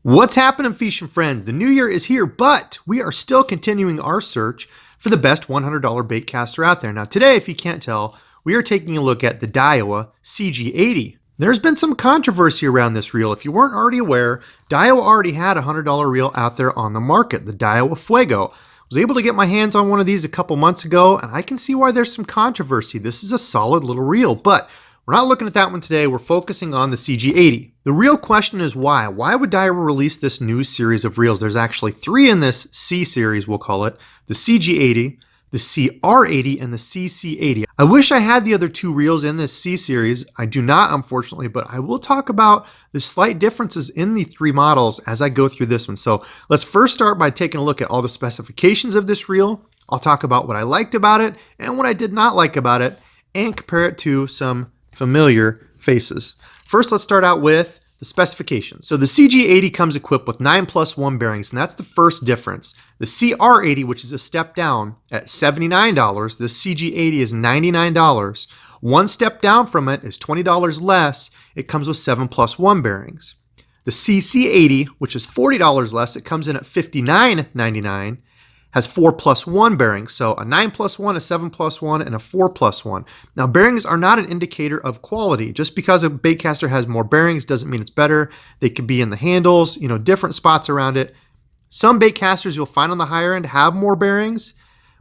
What's happening, Fish and Friends? The new year is here, but we are still continuing our search for the best $100 baitcaster out there. Now today, if you can't tell, we are taking a look at the Daiwa CG80. There's been some controversy around this reel. If you weren't already aware, Daiwa already had a $100 reel out there on the market, the Daiwa Fuego. I was able to get my hands on one of these a couple months ago, and I can see why there's some controversy. This is a solid little reel, but we're not looking at that one today. We're focusing on the CG80. The real question is why? Why would Daiwa release this new series of reels? There's actually three in this C series, we'll call it. The CG80, the CR80, and the CC80. I wish I had the other two reels in this C series. I do not, unfortunately, but I will talk about the slight differences in the three models as I go through this one. So let's first start by taking a look at all the specifications of this reel. I'll talk about what I liked about it and what I did not like about it, and compare it to some familiar faces. First, let's start out with the specifications. So the CG80 comes equipped with 9+1 bearings, and that's the first difference. The CR80, which is a step down at $79, the CG80 is $99. One step down from it is $20 less. It comes with 7+1 bearings. The CC80, which is $40 less, it comes in at $59.99. Has 4+1 bearings, so a 9+1, a 7+1, and a 4+1. Now, bearings are not an indicator of quality. Just because a baitcaster has more bearings doesn't mean it's better. They could be in the handles, different spots around it. Some baitcasters you'll find on the higher end have more bearings,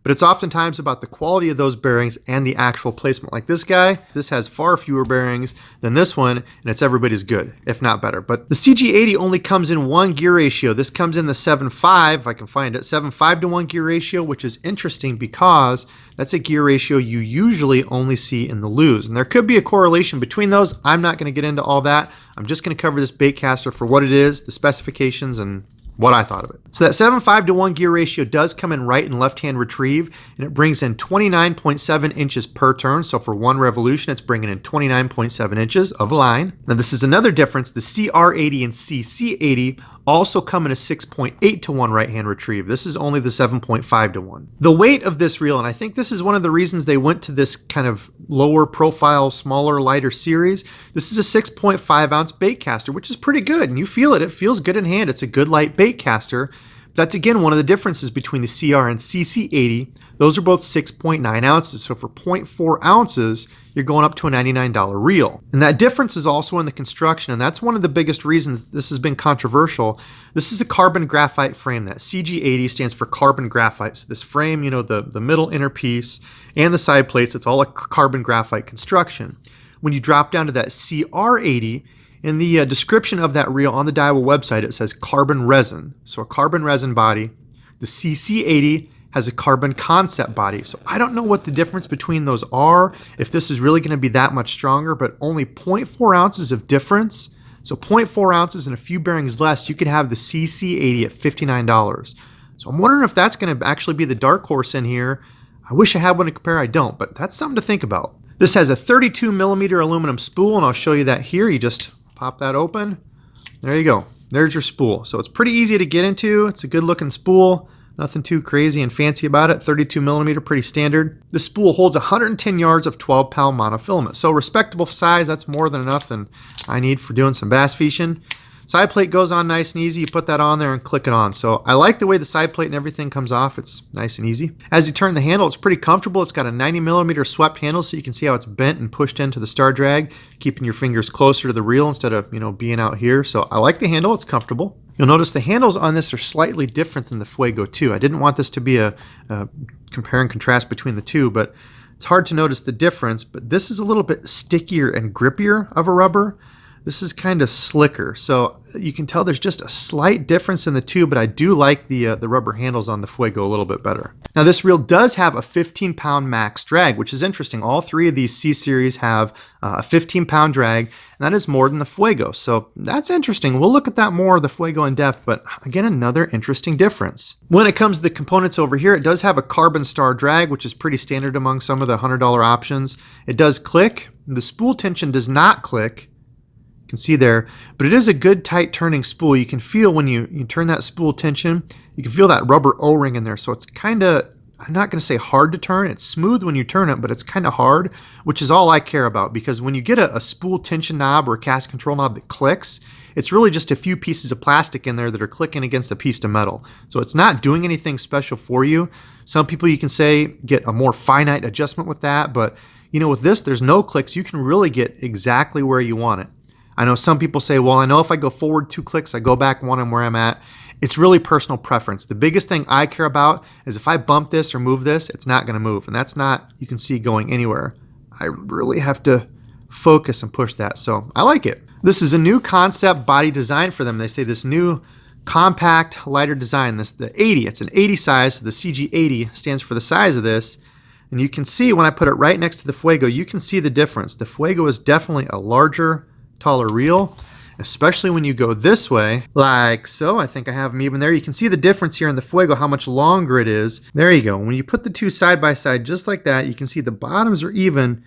but it's oftentimes about the quality of those bearings and the actual placement. Like this guy, this has far fewer bearings than this one, and it's everybody's good, if not better. But the CG80 only comes in one gear ratio. This comes in the 7.5, if I can find it, 7.5 to 1 gear ratio, which is interesting because that's a gear ratio you usually only see in the Lew's. And there could be a correlation between those. I'm not gonna get into all that. I'm just gonna cover this baitcaster for what it is, the specifications, and what I thought of it. So that 7.5 to 1 gear ratio does come in right and left hand retrieve, and it brings in 29.7 inches per turn. So for one revolution, it's bringing in 29.7 inches of line. Now this is another difference. The CR80 and CC80 also come in a 6.8 to 1 right hand retrieve. This is only the 7.5 to 1. The weight of this reel, and I think this is one of the reasons they went to this kind of lower profile, smaller, lighter series. This is a 6.5 ounce baitcaster, which is pretty good, and you feel it. It feels good in hand. It's a good light baitcaster. That's again one of the differences between the CR and CC80. Those are both 6.9 ounces. So for 0.4 ounces, you're going up to a $99 reel. And that difference is also in the construction, and that's one of the biggest reasons this has been controversial. This is a carbon graphite frame. That CG80 stands for carbon graphite. So this frame, the middle inner piece and the side plates, it's all a carbon graphite construction. When you drop down to that CR80, in the description of that reel on the Daiwa website, it says carbon resin. So a carbon resin body. The CC80 has a carbon concept body. So I don't know what the difference between those are, if this is really gonna be that much stronger, but only 0.4 ounces of difference. So 0.4 ounces and a few bearings less, you could have the CC80 at $59. So I'm wondering if that's gonna actually be the dark horse in here. I wish I had one to compare, I don't, but that's something to think about. This has a 32mm aluminum spool, and I'll show you that here. You just pop that open. There you go. There's your spool. So it's pretty easy to get into. It's a good looking spool. Nothing too crazy and fancy about it. 32mm, pretty standard. This spool holds 110 yards of 12-pound monofilament. So respectable size. That's more than enough than I need for doing some bass fishing. Side plate goes on nice and easy. You put that on there and click it on. So I like the way the side plate and everything comes off. It's nice and easy. As you turn the handle, it's pretty comfortable. It's got a 90mm swept handle, so you can see how it's bent and pushed into the star drag, keeping your fingers closer to the reel instead of, being out here. So I like the handle. It's comfortable. You'll notice the handles on this are slightly different than the Fuego 2. I didn't want this to be a compare and contrast between the two, but it's hard to notice the difference. But this is a little bit stickier and grippier of a rubber. This is kind of slicker, so you can tell there's just a slight difference in the two, but I do like the rubber handles on the Fuego a little bit better. Now this reel does have a 15-pound max drag, which is interesting. All three of these C series have a 15-pound drag, and that is more than the Fuego, so that's interesting. We'll look at that more, the Fuego, in depth, but again, another interesting difference. When it comes to the components over here, it does have a carbon star drag, which is pretty standard among some of the $100 options. It does click. The spool tension does not click. Can see there, but it is a good tight turning spool. You can feel when you turn that spool tension, you can feel that rubber O-ring in there. So it's kind of, I'm not going to say hard to turn. It's smooth when you turn it, but it's kind of hard, which is all I care about, because when you get a spool tension knob or a cast control knob that clicks, it's really just a few pieces of plastic in there that are clicking against a piece of metal. So it's not doing anything special for you. Some people, you can say, get a more finite adjustment with that, but with this, there's no clicks. You can really get exactly where you want it. I know some people say, well, I know if I go forward 2 clicks, I go back 1, I'm where I'm at. It's really personal preference. The biggest thing I care about is if I bump this or move this, it's not going to move. And that's not, you can see, going anywhere. I really have to focus and push that. So I like it. This is a new concept body design for them. They say this new compact, lighter design, the 80, it's an 80 size, so the CG80 stands for the size of this. And you can see when I put it right next to the Fuego, you can see the difference. The Fuego is definitely a larger, taller reel, especially when you go this way, like so. I think I have them even there. You can see the difference here in the Fuego, how much longer it is. There you go. When you put the two side by side just like that, you can see the bottoms are even.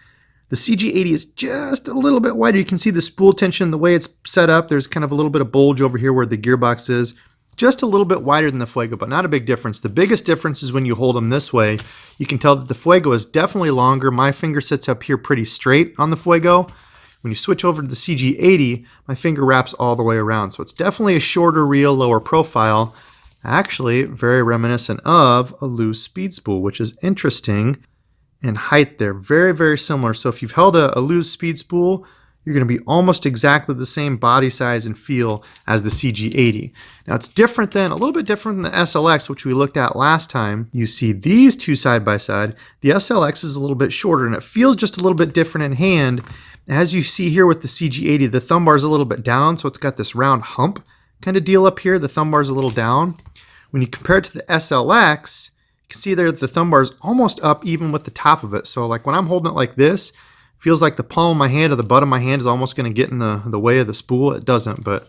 The CG80 is just a little bit wider. You can see the spool tension, the way it's set up. There's kind of a little bit of bulge over here where the gearbox is. Just a little bit wider than the Fuego, but not a big difference. The biggest difference is when you hold them this way. You can tell that the Fuego is definitely longer. My finger sits up here pretty straight on the Fuego. When you switch over to the CG80, my finger wraps all the way around. So it's definitely a shorter reel, lower profile. Actually, very reminiscent of a loose speed spool, which is interesting. In height there, very, very similar. So if you've held a loose speed spool, you're going to be almost exactly the same body size and feel as the CG80. Now it's different than, a little bit different than the SLX, which we looked at last time. You see these two side by side. The SLX is a little bit shorter and it feels just a little bit different in hand. As you see here with the CG80, the thumb bar is a little bit down, so it's got this round hump kind of deal up here. The thumb bar is a little down. When you compare it to the SLX, you can see there that the thumb bar is almost up even with the top of it. So like when I'm holding it like this, feels like the palm of my hand or the butt of my hand is almost going to get in the way of the spool. It doesn't, but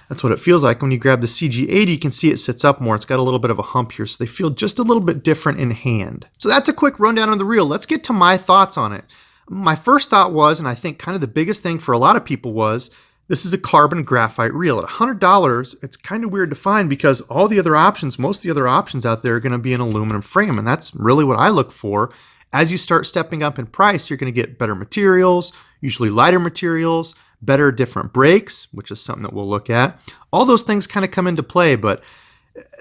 that's what it feels like. When you grab the CG80, you can see it sits up more. It's got a little bit of a hump here, so they feel just a little bit different in hand. So that's a quick rundown of the reel. Let's get to my thoughts on it. My first thought was, and I think kind of the biggest thing for a lot of people was, this is a carbon graphite reel. At $100, it's kind of weird to find because all the other options, most of the other options out there are going to be an aluminum frame, and that's really what I look for. As you start stepping up in price, you're going to get better materials, usually lighter materials, better different brakes, which is something that we'll look at. All those things kind of come into play, but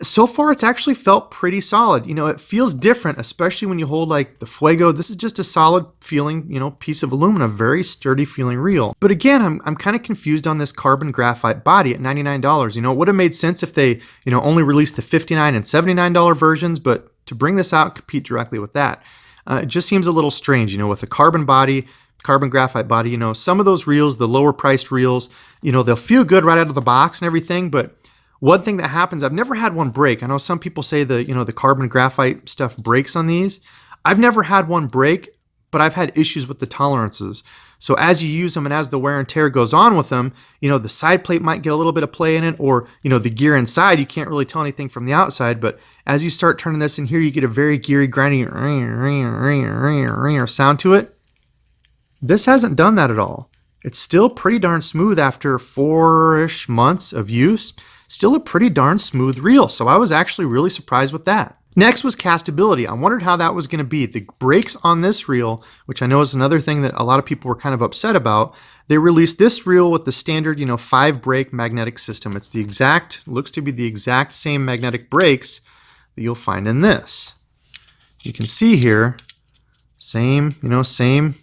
so far it's actually felt pretty solid. It feels different, especially when you hold like the Fuego. This is just a solid feeling, piece of aluminum, very sturdy feeling reel. But again, I'm kind of confused on this carbon graphite body at $99. It would have made sense if they, only released the $59 and $79 versions, but to bring this out and compete directly with that, it just seems a little strange, with the carbon body, carbon graphite body. Some of those reels, the lower priced reels, they'll feel good right out of the box and everything, but one thing that happens, I've never had one break. I know some people say the carbon graphite stuff breaks on these. I've never had one break, but I've had issues with the tolerances. So as you use them and as the wear and tear goes on with them, the side plate might get a little bit of play in it, or, the gear inside, you can't really tell anything from the outside, but as you start turning this in here, you get a very geary, grinding sound to it. This hasn't done that at all. It's still pretty darn smooth after 4-ish months of use. Still a pretty darn smooth reel, so I was actually really surprised with that. Next was castability. I wondered how that was going to be. The brakes on this reel, which I know is another thing that a lot of people were kind of upset about, they released this reel with the standard, 5-brake magnetic system. It's looks to be the exact same magnetic brakes that you'll find in this. You can see here, same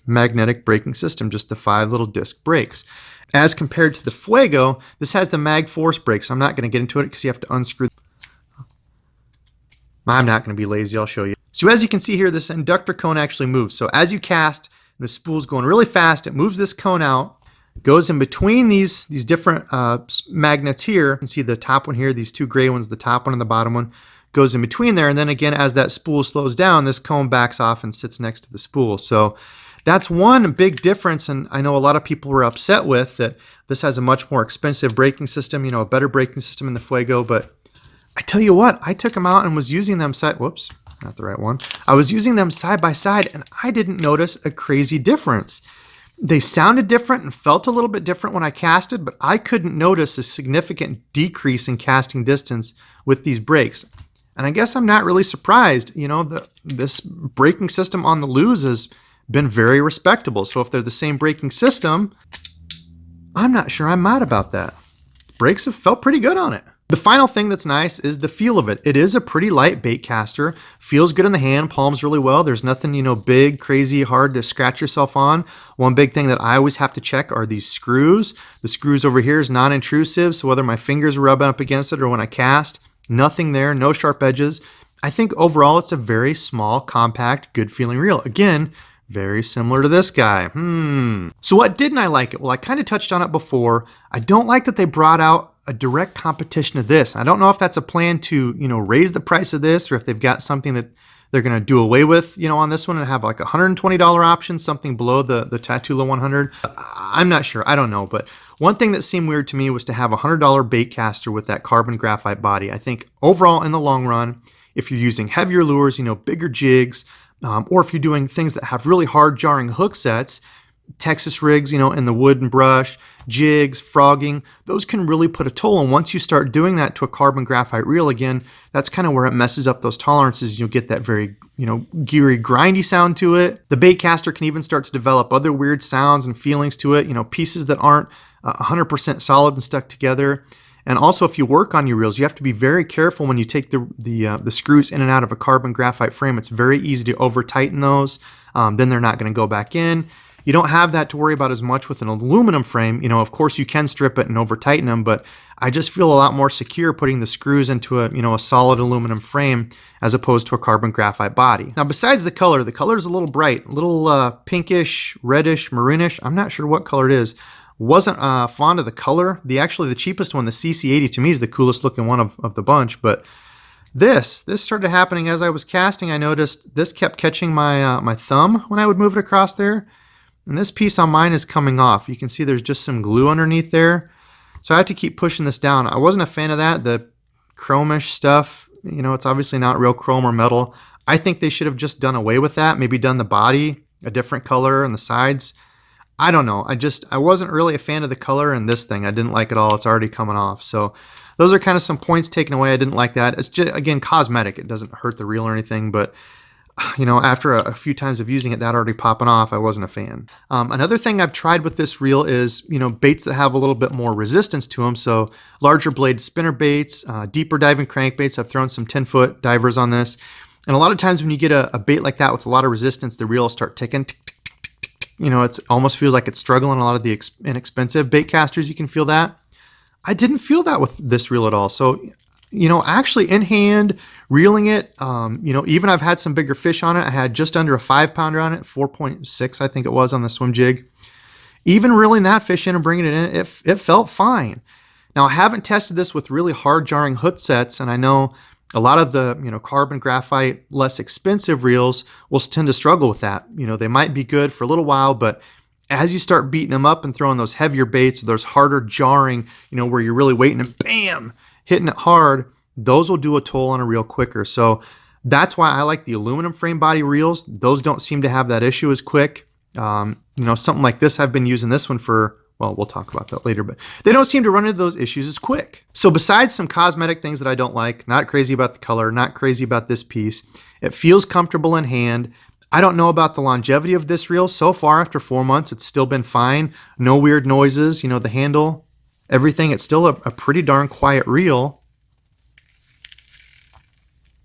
magnetic braking system, just the 5 little disc brakes. As compared to the Fuego, this has the mag force brakes. I'm not going to get into it because you have to unscrew. I'm not going to be lazy. I'll show you. So as you can see here, this inductor cone actually moves. So as you cast, the spool's going really fast. It moves this cone out, goes in between these different magnets here. You can see the top one here, these 2 gray ones, the top one and the bottom one, goes in between there. And then again, as that spool slows down, this cone backs off and sits next to the spool. So that's one big difference, and I know a lot of people were upset with that this has a much more expensive braking system, a better braking system in the Fuego, but I tell you what, I took them out and was using them whoops, not the right one. I was using them side by side, and I didn't notice a crazy difference. They sounded different and felt a little bit different when I casted, but I couldn't notice a significant decrease in casting distance with these brakes. And I guess I'm not really surprised. You know, this braking system on the Lose has been very respectable. So if they're the same braking system, I'm not sure I'm mad about that. Brakes have felt pretty good on it. The final thing that's nice is the feel of it. It is a pretty light baitcaster, feels good in the hand, palms really well. There's nothing, you know, big, crazy, hard to scratch yourself on. One big thing that I always have to check are these screws. The screws over here is non-intrusive, so whether my fingers rub up against it or when I cast, nothing there, no sharp edges. I think overall it's a very small, compact, good feeling reel. Again, very similar to this guy. So what didn't I like it? Well, I kind of touched on it before. I don't like that they brought out a direct competition of this. I don't know if that's a plan to, you know, raise the price of this, or if they've got something that they're going to do away with, you know, on this one and have like a $120 option, something below the Tatula 100. I'm not sure. I don't know. But one thing that seemed weird to me was to have a $100 baitcaster with that carbon graphite body. I think overall in the long run, if you're using heavier lures, you know, bigger jigs, or if you're doing things that have really hard jarring hook sets, Texas rigs, you know, in the wood and brush, jigs, frogging, those can really put a toll. And once you start doing that to a carbon graphite reel again, that's kind of where it messes up those tolerances. You'll get that very, you know, geary, grindy sound to it. The baitcaster can even start to develop other weird sounds and feelings to it, you know, pieces that aren't 100% solid and stuck together. And also, if you work on your reels, you have to be very careful when you take the screws in and out of a carbon graphite frame. It's very easy to over tighten those. Then they're not going to go back in. You don't have that to worry about as much with an aluminum frame. You know, of course you can strip it and over tighten them, but I just feel a lot more secure putting the screws into a, you know, a solid aluminum frame as opposed to a carbon graphite body. Now, besides the color is a little bright, a little pinkish, reddish, maroonish. I'm not sure what color it is. Wasn't fond of the color. The cheapest one, the CC80, to me is the coolest looking one of the bunch, but this started happening as I was casting. I noticed this kept catching my my thumb when I would move it across there. And this piece on mine is coming off. You can see there's just some glue underneath there. So I have to keep pushing this down. I wasn't a fan of that. The chromish stuff, you know, it's obviously not real chrome or metal. I think they should have just done away with that. Maybe done the body a different color and the sides. I don't know. I wasn't really a fan of the color in this thing. I didn't like it all. It's already coming off. So those are kind of some points taken away. I didn't like that. It's just, again, cosmetic. It doesn't hurt the reel or anything, but you know, after a few times of using it, that already popping off, I wasn't a fan. Another thing I've tried with this reel is, you know, baits that have a little bit more resistance to them. So larger blade spinner baits, deeper diving crankbaits. I've thrown some 10-foot divers on this. And a lot of times when you get a bait like that with a lot of resistance, the reel will start ticking. You know, it almost feels like it's struggling. A lot of the inexpensive bait casters, you can feel that. I didn't feel that with this reel at all. So, you know, actually in hand, reeling it, you know, even I've had some bigger fish on it. I had just under a 5-pounder on it, 4.6, I think it was on the swim jig. Even reeling that fish in and bringing it in, it felt fine. Now, I haven't tested this with really hard jarring hook sets, and I know a lot of the, you know, carbon graphite, less expensive reels will tend to struggle with that. You know, they might be good for a little while, but as you start beating them up and throwing those heavier baits, those harder jarring, you know, where you're really waiting and bam, hitting it hard, those will do a toll on a reel quicker. So that's why I like the aluminum frame body reels. Those don't seem to have that issue as quick. You know, something like this, I've been using this one for, well, we'll talk about that later, but they don't seem to run into those issues as quick. So besides some cosmetic things that I don't like, not crazy about the color, not crazy about this piece, it feels comfortable in hand. I don't know about the longevity of this reel. So far, after 4 months, it's still been fine. No weird noises, you know, the handle, everything. It's still a pretty darn quiet reel.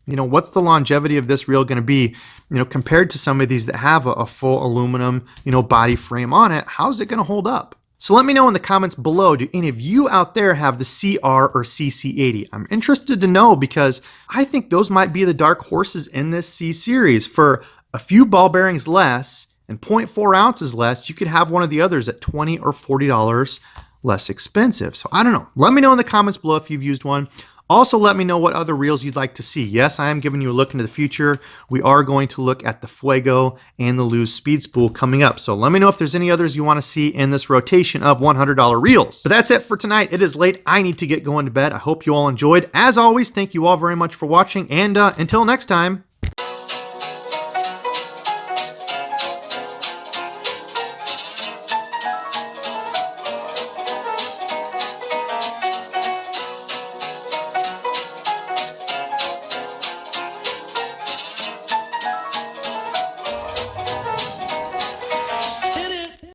You know, what's the longevity of this reel going to be, you know, compared to some of these that have a full aluminum, you know, body frame on it? How's it going to hold up? So let me know in the comments below, do any of you out there have the CR or CC80? I'm interested to know because I think those might be the dark horses in this C series. For a few ball bearings less and 0.4 ounces less, you could have one of the others at $20 or $40 less expensive. So I don't know. Let me know in the comments below if you've used one. Also, let me know what other reels you'd like to see. Yes, I am giving you a look into the future. We are going to look at the Fuego and the Lose Speed Spool coming up. So let me know if there's any others you want to see in this rotation of $100 reels. But that's it for tonight. It is late. I need to get going to bed. I hope you all enjoyed. As always, thank you all very much for watching. And until next time,